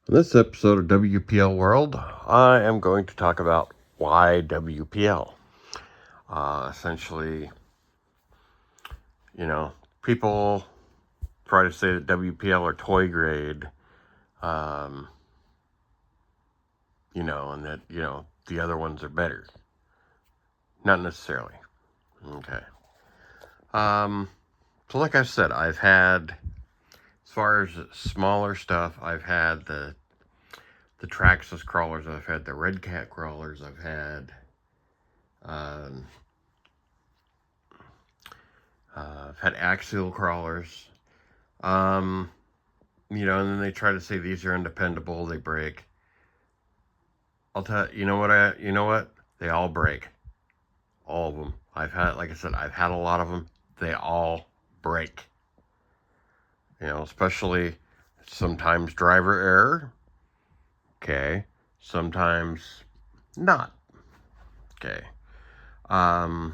In this episode of WPL World, I am going to talk about why WPL. Essentially, people try to say that WPL are toy grade, um, and that, the other ones are better. Not necessarily. Okay. So like I said, I've had, as far as smaller stuff, I've had the Traxxas crawlers, I've had the Red Cat crawlers, I've had axial crawlers. And then they try to say these are undependable, they break. I'll tell you, you know what? They all break. All of them. Like I said, I've had a lot of them. They all break. Especially sometimes driver error. Okay. Sometimes not. Okay. Now,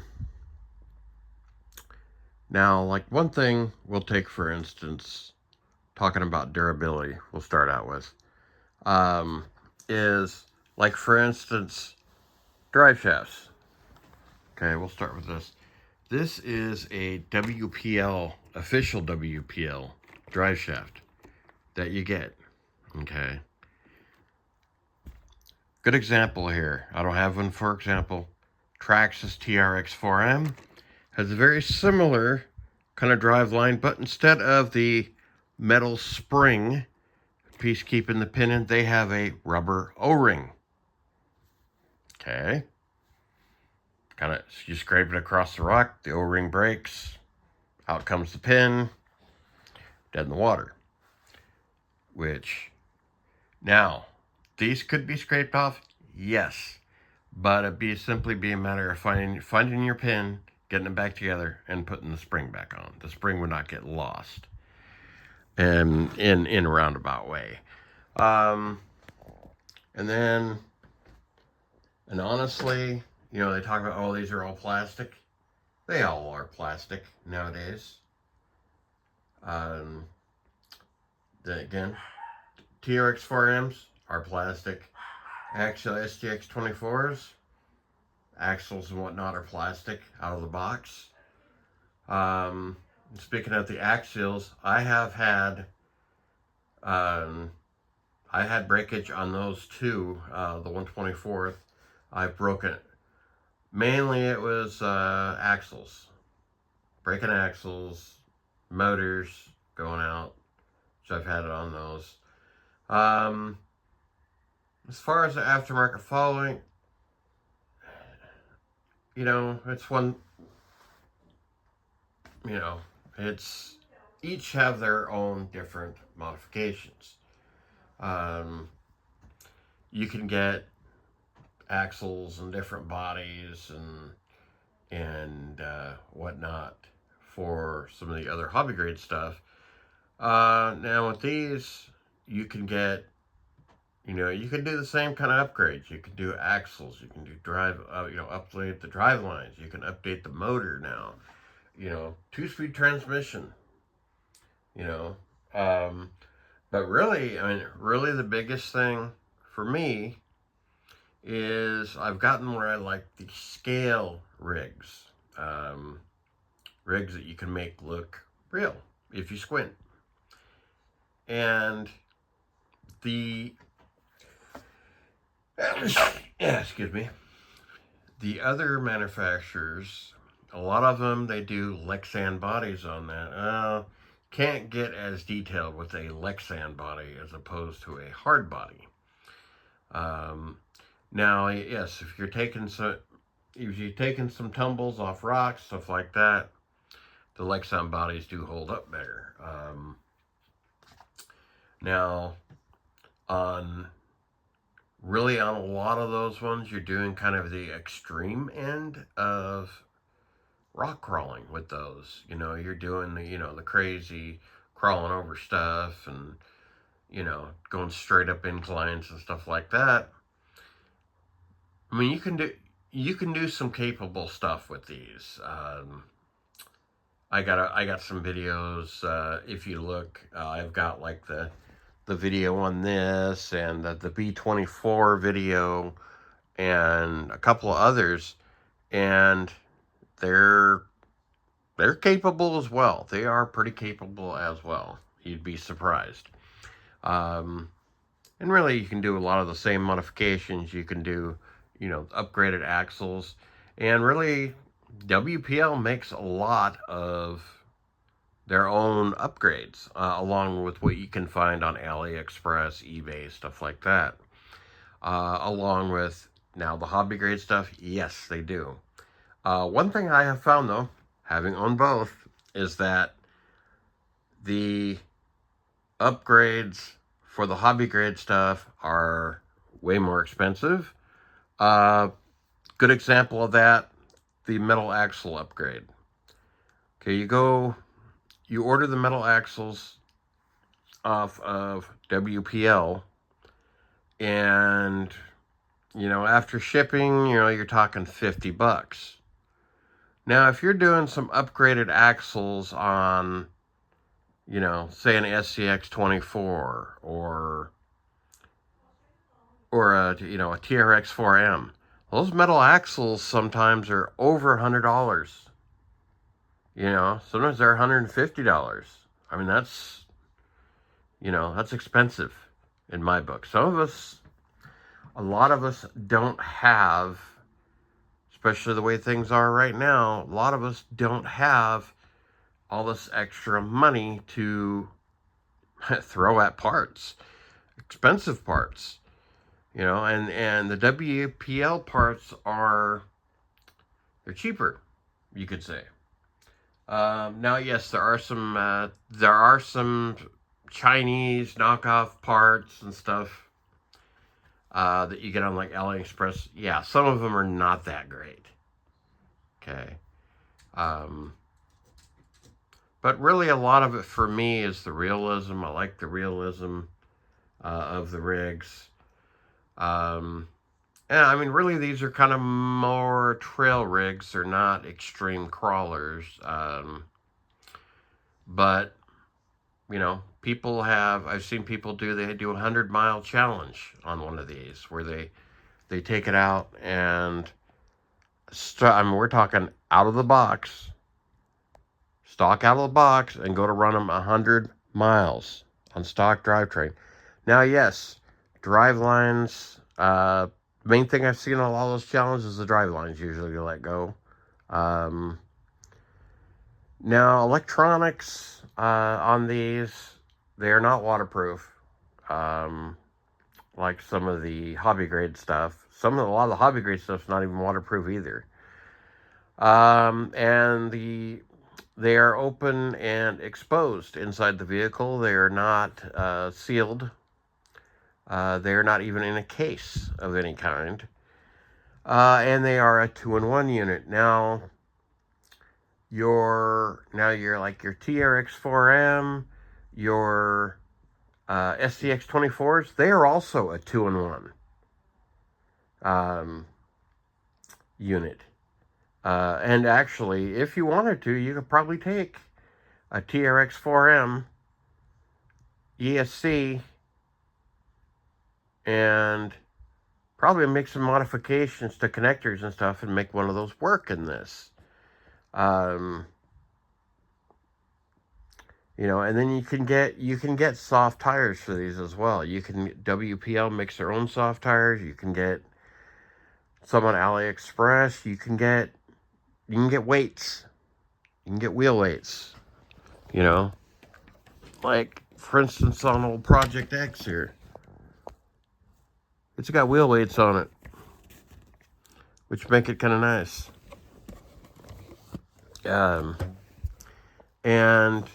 like one thing we'll take, for instance, talking about durability, we'll start out with, is like, for instance, drive shafts. Okay, we'll start with this. This is a WPL, official WPL drive shaft that you get. Okay. Good example here. I don't have one, for example. Traxxas TRX4M has a very similar kind of drive line, but instead of the metal spring piece keeping the pin in, they have a rubber O-ring. Okay. Kind of, you scrape it across the rock, the O-ring breaks, out comes the pin, dead in the water. Which, now, these could be scraped off, yes, but it'd simply be a matter of finding your pin, getting it back together, and putting the spring back on. The spring would not get lost, and in a roundabout way. And honestly, they talk about, oh, these are all plastic. They all are plastic nowadays. Then again, TRX4Ms are plastic. Actually, STX24s, axles and whatnot, are plastic out of the box. Speaking of the axials, I had breakage on those too. The 124th, I've broken it. Mainly it was axles. Breaking axles, motors going out. So I've had it on those. As far as the aftermarket following, it's one, it's each have their own different modifications. You can get axles and different bodies and whatnot for some of the other hobby grade stuff. Now with these, you can get, you can do the same kind of upgrades. You can do axles. You can do upgrade the drive lines. You can update the motor now. 2-speed transmission. But really, really the biggest thing for me is I've gotten where I like the scale rigs. Rigs that you can make look real if you squint. And excuse me, the other manufacturers, a lot of them, they do Lexan bodies on that. Can't get as detailed with a Lexan body as opposed to a hard body. Now, yes, if you're taking some tumbles off rocks, stuff like that, the Lexan bodies do hold up better. Now, on a lot of those ones, you're doing kind of the extreme end of rock crawling with those. You're doing the crazy crawling over stuff and, going straight up inclines and stuff like that. You can do some capable stuff with these. I got some videos. If you look, I've got like the the video on this and the B24 video and a couple of others, and they're capable as well. They are pretty capable as well. You'd be surprised. And really, you can do a lot of the same modifications. You can do, upgraded axles. And really, WPL makes a lot of their own upgrades, along with what you can find on AliExpress, eBay, stuff like that. Along with, now, the hobby grade stuff, yes, they do. One thing I have found, though, having owned both, is that the upgrades for the hobby grade stuff are way more expensive. Good example of that, the metal axle upgrade. Okay, you order the metal axles off of WPL, and, after shipping, you're talking $50. Now, if you're doing some upgraded axles on, say an SCX 24 or a TRX 4M, those metal axles sometimes are over $100. Sometimes they're $150. I mean, that's expensive in my book. A lot of us don't have, especially the way things are right now, a lot of us don't have all this extra money to throw at parts, expensive parts, and the WPL parts they're cheaper, you could say. Now, yes, there are some Chinese knockoff parts and stuff that you get on like AliExpress. Yeah, some of them are not that great. Okay. But really, a lot of it for me is the realism. I like the realism of the rigs. And I mean, really, these are kind of more trail rigs. They're not extreme crawlers. But, I've seen people they do a 100-mile challenge on one of these where they take it out and, we're talking out of the box. Stock out of the box and go to run them 100 miles on stock drivetrain. Now, yes, drive lines, main thing I've seen on all those challenges is the drive lines usually let go. Now, electronics on these, they are not waterproof, like some of the hobby grade stuff. A lot of the hobby grade stuff's not even waterproof either. And they are open and exposed inside the vehicle. They are not sealed. They are not even in a case of any kind. And they are a 2-in-1 unit. Now you're like your TRX 4M, your SCX 24s, they are also a 2-in-1 unit. And actually, if you wanted to, you could probably take a TRX 4M ESC and probably make some modifications to connectors and stuff and make one of those work in this. And then you can get soft tires for these as well. WPL makes their own soft tires. You can get some on AliExpress. You can get weights. You can get wheel weights. Like, for instance, on old Project X here. It's got wheel weights on it, which make it kind of nice. And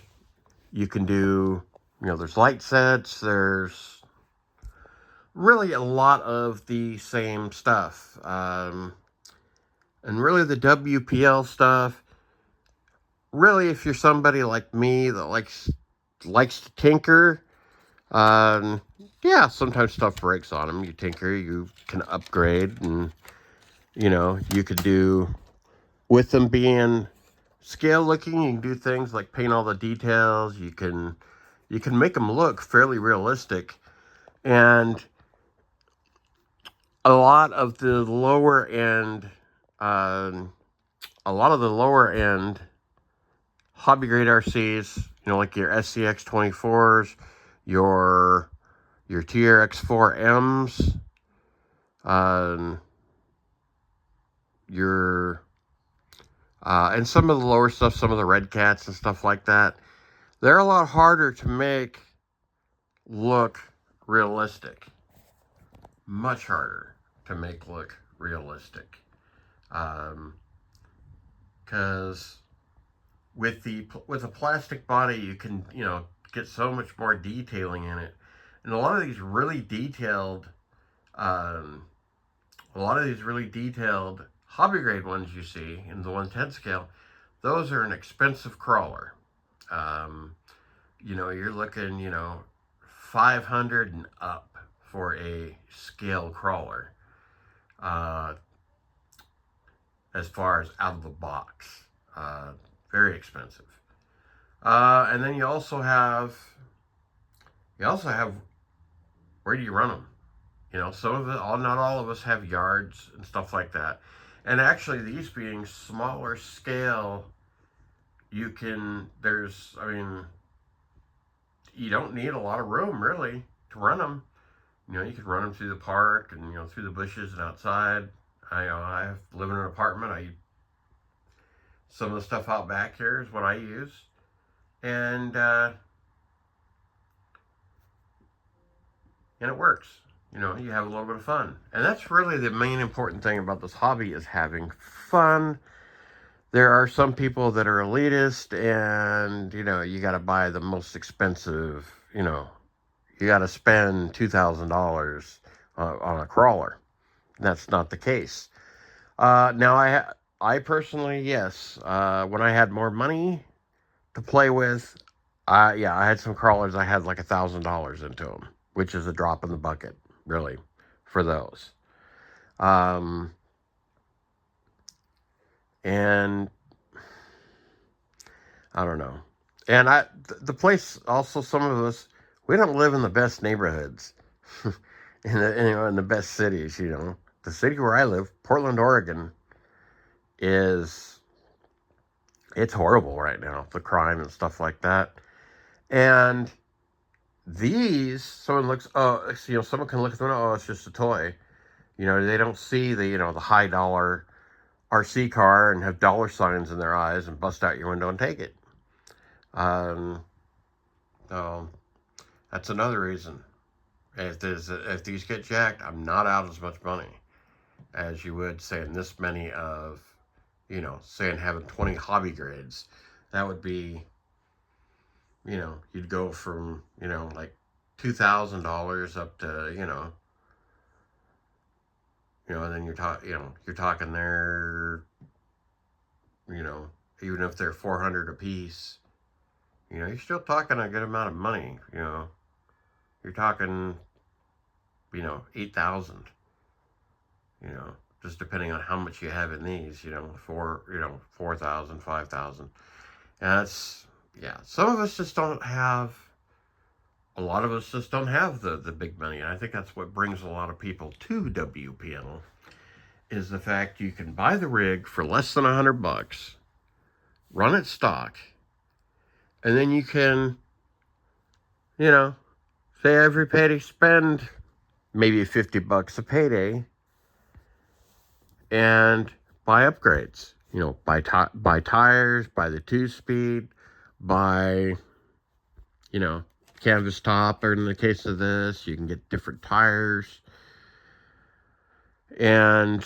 you can do, there's light sets. There's really a lot of the same stuff. And really the WPL stuff, really if you're somebody like me that likes to tinker, yeah, sometimes stuff breaks on them. You tinker, you can upgrade, and, you could do, with them being scale looking, you can do things like paint all the details. You can you can make them look fairly realistic. And a lot of the lower end, hobby grade RCs, like your SCX 24s, your TRX 4Ms, and some of the lower stuff, some of the Red Cats and stuff like that, they're a lot harder to make look realistic. Much harder to make look realistic. Because with a plastic body, you can, get so much more detailing in it. And a lot of these really detailed hobby grade ones you see in the 1/10 scale, those are an expensive crawler. You're looking, 500 and up for a scale crawler, as far as out of the box. Very expensive. And then you also have, where do you run them? Some of it, not all of us have yards and stuff like that. And actually, these being smaller scale, you don't need a lot of room, really, to run them. You could run them through the park and, through the bushes and outside. I live in an apartment. Some of the stuff out back here is what I use. And it works. You have a little bit of fun. And that's really the main important thing about this hobby, is having fun. There are some people that are elitist and, you got to buy the most expensive, you got to spend $2,000 on a crawler. That's not the case. Now, I personally, yes, when I had more money to play with, I had some crawlers. I had like $1,000 into them, which is a drop in the bucket, really, for those. And I don't know. And the place, also, some of us, we don't live in the best neighborhoods, in the best cities. The city where I live, Portland, Oregon, it's horrible right now, the crime and stuff like that. And someone can look at them, oh, it's just a toy. They don't see the high dollar RC car and have dollar signs in their eyes and bust out your window and take it. So that's another reason. If these get jacked, I'm not out as much money as you would, say, in this many of, saying having 20 hobby grades. That would be, you'd go from, like $2,000 up to, and then you're talking there, even if they're 400 a piece, you're still talking a good amount of money. You're talking, 8,000, just depending on how much you have in these, 4,000, 5,000. And that's, some of us just don't have, a lot of us just don't have the big money. And I think that's what brings a lot of people to WPL, is the fact you can buy the rig for less than $100, run it stock, and then you can, say every payday spend maybe $50 a payday and buy upgrades. Buy tires, buy the 2-speed, buy, canvas top, or in the case of this, you can get different tires. And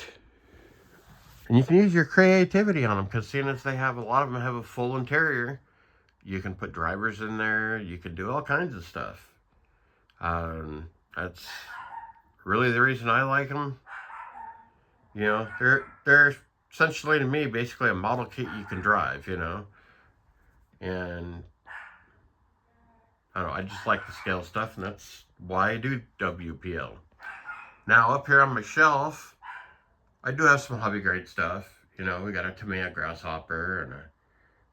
you can use your creativity on them, because seeing as a lot of them have a full interior, you can put drivers in there, you can do all kinds of stuff. That's really the reason I like them. They're essentially, to me, basically a model kit you can drive, and I don't know, I just like the scale stuff, and that's why I do WPL. Now, up here on my shelf, I do have some hobby grade stuff. We got a Tamiya Grasshopper and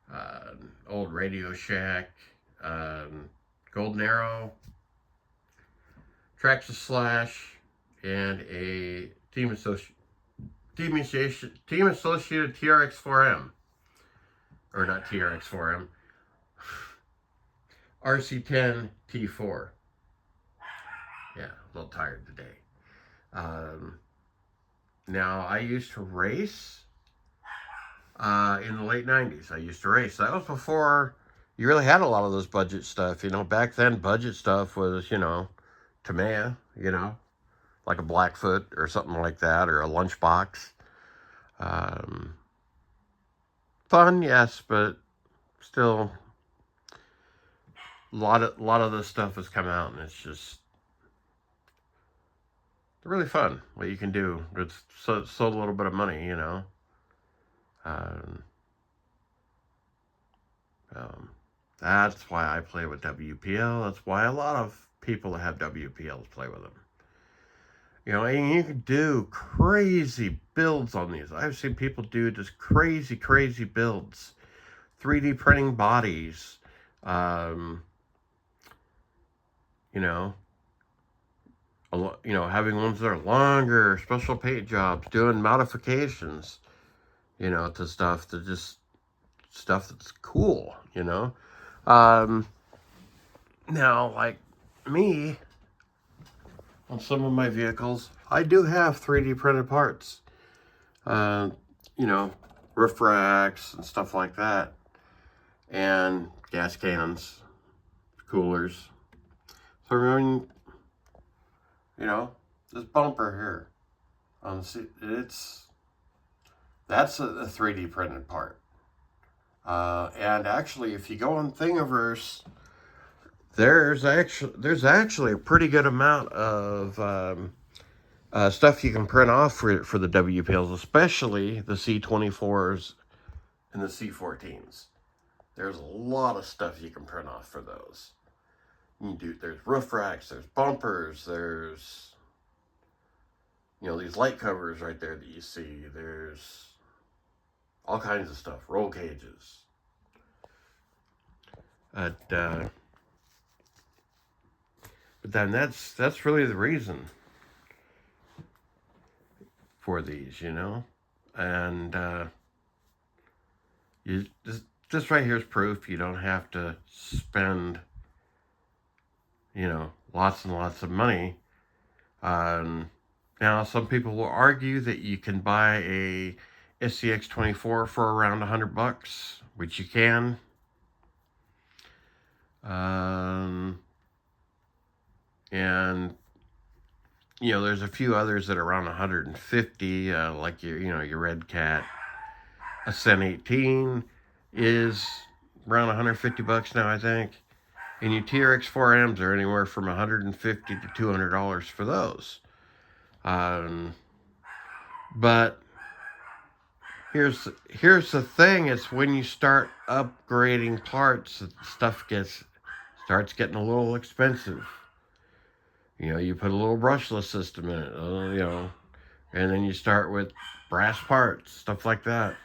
an old Radio Shack, Golden Arrow, Traxxas Slash, and a Team Associated TRX4M. Or not TRX4M. RC10 T4. Yeah, a little tired today. Now, I used to race in the late 90s. I used to race. That was before you really had a lot of those budget stuff. Back then, budget stuff was, Tamiya, like a Blackfoot or something like that, or a Lunchbox. Fun, yes, but still, a lot of this stuff has come out, and it's just really fun what you can do with so little bit of money, That's why I play with WPL. That's why a lot of people that have WPLs play with them. And you can do crazy builds on these. I've seen people do just crazy builds. 3D printing bodies. Having ones that are longer, special paint jobs, doing modifications, to stuff that's cool, Now, like me, on some of my vehicles, I do have 3D printed parts. Roof racks and stuff like that. And gas cans, coolers. So we're going, this bumper here on the seat, that's a 3D printed part. And actually, if you go on Thingiverse, there's actually a pretty good amount of stuff you can print off for the WPLs, especially the C24s and the C14s. There's a lot of stuff you can print off for those. There's roof racks, there's bumpers, there's these light covers right there that you see. There's all kinds of stuff, roll cages. But then that's really the reason for these, and you this right here is proof you don't have to spend lots and lots of money. Now some people will argue that you can buy a SCX24 for around $100, which you can. And there's a few others that are around 150, like your Red Cat Ascent 18 is around $150 now, I think. And your TRX4Ms are anywhere from $150 to $200 for those. But here's the thing: it's when you start upgrading parts that stuff starts getting a little expensive. You put a little brushless system in it, and then you start with brass parts, stuff like that.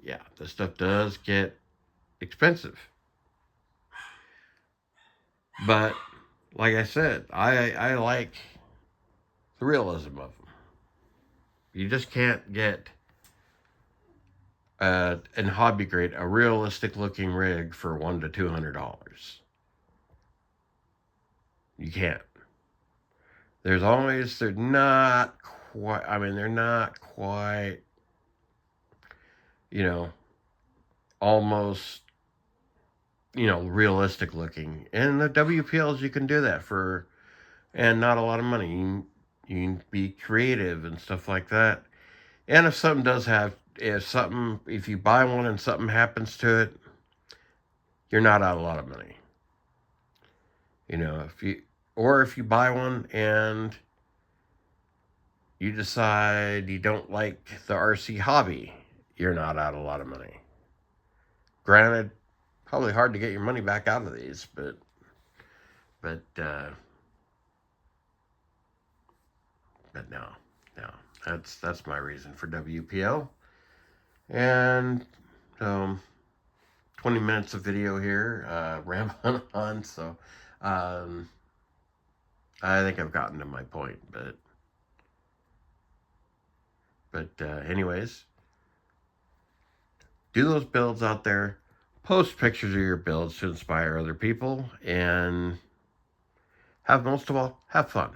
Yeah, this stuff does get expensive. But, like I said, I like the realism of them. You just can't get, in hobby grade, a realistic looking rig for $100 to $200. You can't. They're not quite, almost, realistic looking. And the WPLs, you can do that for, and not a lot of money. You can be creative and stuff like that. And if you buy one and something happens to it, you're not out a lot of money. If you buy one and you decide you don't like the RC hobby, you're not out a lot of money. Granted, probably hard to get your money back out of these, but no, that's my reason for WPL. And 20 minutes of video here, rambling on, so I think I've gotten to my point, but anyways, do those builds out there, post pictures of your builds to inspire other people, and most of all, have fun.